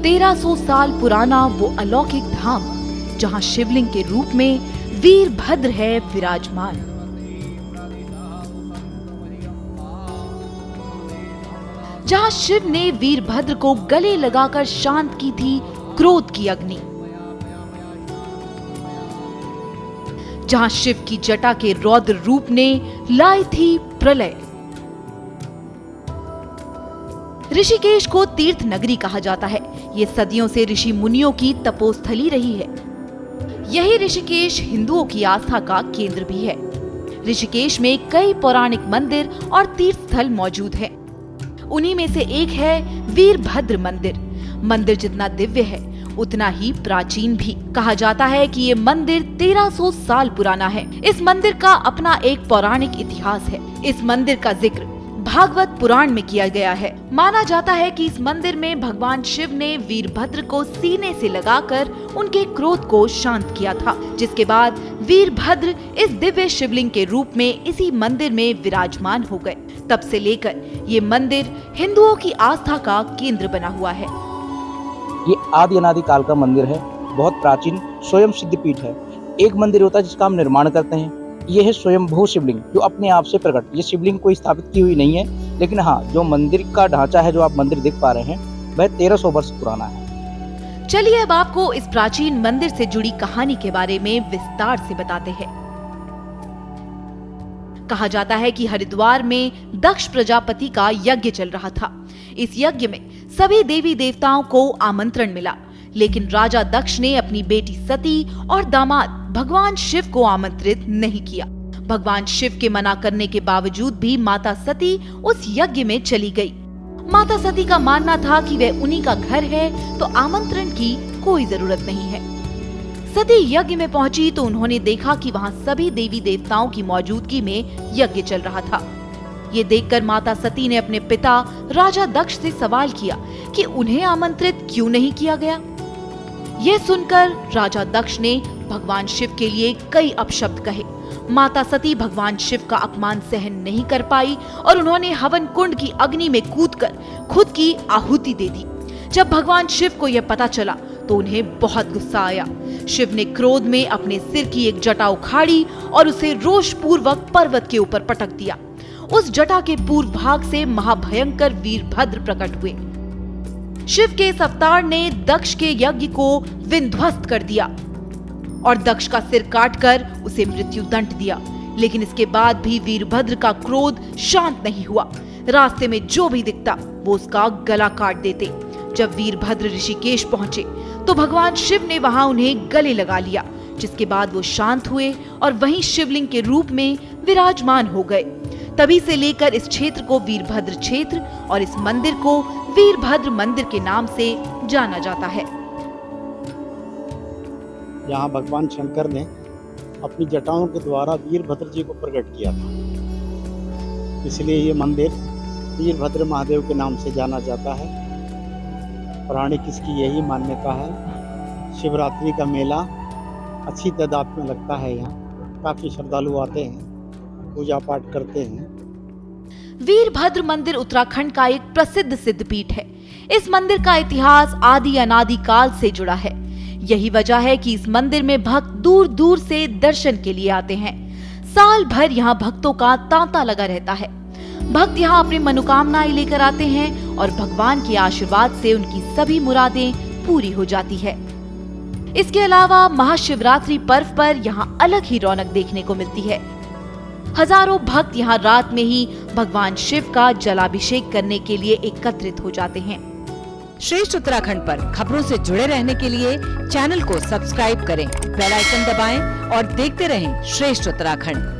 1300 साल पुराना वो अलौकिक धाम जहां शिवलिंग के रूप में वीरभद्र है विराजमान। जहां शिव ने वीरभद्र को गले लगाकर शांत की थी क्रोध की अग्नि, जहां शिव की जटा के रौद्र रूप ने लाई थी प्रलय। ऋषिकेश को तीर्थ नगरी कहा जाता है। ये सदियों से ऋषि मुनियों की तपोस्थली रही है। यही ऋषिकेश हिंदुओं की आस्था का केंद्र भी है। ऋषिकेश में कई पौराणिक मंदिर और तीर्थ स्थल मौजूद हैं। उन्हीं में से एक है वीरभद्र मंदिर। मंदिर जितना दिव्य है उतना ही प्राचीन भी। कहा जाता है कि ये मंदिर 1300 साल पुराना है। इस मंदिर का अपना एक पौराणिक इतिहास है। इस मंदिर का जिक्र भागवत पुराण में किया गया है। माना जाता है कि इस मंदिर में भगवान शिव ने वीरभद्र को सीने से लगाकर उनके क्रोध को शांत किया था, जिसके बाद वीरभद्र इस दिव्य शिवलिंग के रूप में इसी मंदिर में विराजमान हो गए। तब से लेकर ये मंदिर हिंदुओं की आस्था का केंद्र बना हुआ है। ये आदि अनादि काल का मंदिर है। बहुत प्राचीन स्वयं सिद्धपीठ है। एक मंदिर होता है जिसका हम निर्माण करते हैं। ये है स्वयंभू शिवलिंग जो अपने आप से प्रकट। ये शिवलिंग कोई स्थापित की हुई नहीं है, लेकिन हाँ, जो मंदिर का ढांचा है, जो आप मंदिर देख पा रहे हैं, वह 1300 वर्ष पुराना है। चलिए अब आपको इस प्राचीन मंदिर से जुड़ी कहानी के बारे में विस्तार से बताते हैं। कहा जाता है कि हरिद्वार में दक्ष प्रजापति का यज्ञ चल रहा था। इस यज्ञ में सभी देवी देवताओं को आमंत्रण मिला, लेकिन राजा दक्ष ने अपनी बेटी सती और दामाद भगवान शिव को आमंत्रित नहीं किया। भगवान शिव के मना करने के बावजूद भी माता सती उस यज्ञ में चली गई। माता सती का मानना था कि वह उन्हीं का घर है, तो आमंत्रण की कोई जरूरत नहीं है। सती यज्ञ में पहुंची तो उन्होंने देखा कि वहां सभी देवी देवताओं की मौजूदगी में यज्ञ चल रहा था। ये देखकर माता सती ने अपने पिता राजा दक्ष से सवाल किया कि उन्हें आमंत्रित क्यों नहीं किया गया। यह सुनकर राजा दक्ष ने भगवान शिव के लिए कई अपशब्द कहे। माता सती भगवान शिव का अपमान सहन नहीं कर पाई और उन्होंने हवन कुंड की अग्नि में कूदकर खुद की आहुति दे दी। जब भगवान शिव को यह पता चला तो उन्हें बहुत गुस्सा आया। शिव ने क्रोध में अपने सिर की एक जटा उखाड़ी और उसे रोष पूर्वक पर्वत के ऊपर पटक दिया। उस जटा के पूर्व भाग से महाभयंकर वीरभद्र प्रकट हुए। शिव के इस अवतार ने दक्ष के यज्ञ को विध्वस्त कर दिया और दक्ष का सिर काटकर उसे मृत्यु दंड दिया। लेकिन इसके बाद भी वीरभद्र का क्रोध शांत नहीं हुआ। रास्ते में जो भी दिखता वो उसका गला काट देते। जब वीरभद्र ऋषिकेश पहुंचे तो भगवान शिव ने वहां उन्हें गले लगा लिया, जिसके बाद वो शांत हुए और वहीं शिवलिंग के रूप में विराजमान हो गए। तभी से लेकर इस क्षेत्र को वीरभद्र क्षेत्र और इस मंदिर को वीरभद्र मंदिर के नाम से जाना जाता है। यहाँ भगवान शंकर ने अपनी जटाओं के द्वारा वीरभद्र जी को प्रकट किया था, इसलिए ये मंदिर वीरभद्र महादेव के नाम से जाना जाता है। पौराणिक इसकी यही मान्यता है। शिवरात्रि का मेला अच्छी तादाद में लगता है। यहाँ काफ़ी श्रद्धालु आते हैं, पूजा पाठ करते हैं। वीरभद्र मंदिर उत्तराखंड का एक प्रसिद्ध सिद्धपीठ है। इस मंदिर का इतिहास आदि अनादि काल से जुड़ा है। यही वजह है कि इस मंदिर में भक्त दूर दूर से दर्शन के लिए आते हैं। साल भर यहाँ भक्तों का तांता लगा रहता है। भक्त यहाँ अपनी मनोकामनाएं लेकर आते हैं और भगवान के आशीर्वाद से उनकी सभी मुरादें पूरी हो जाती है। इसके अलावा महाशिवरात्रि पर्व पर यहाँ अलग ही रौनक देखने को मिलती है। हजारों भक्त यहाँ रात में ही भगवान शिव का जलाभिषेक करने के लिए एकत्रित हो जाते हैं। श्रेष्ठ उत्तराखंड पर खबरों से जुड़े रहने के लिए चैनल को सब्सक्राइब करें, बेल आइकन दबाएं और देखते रहें श्रेष्ठ उत्तराखंड।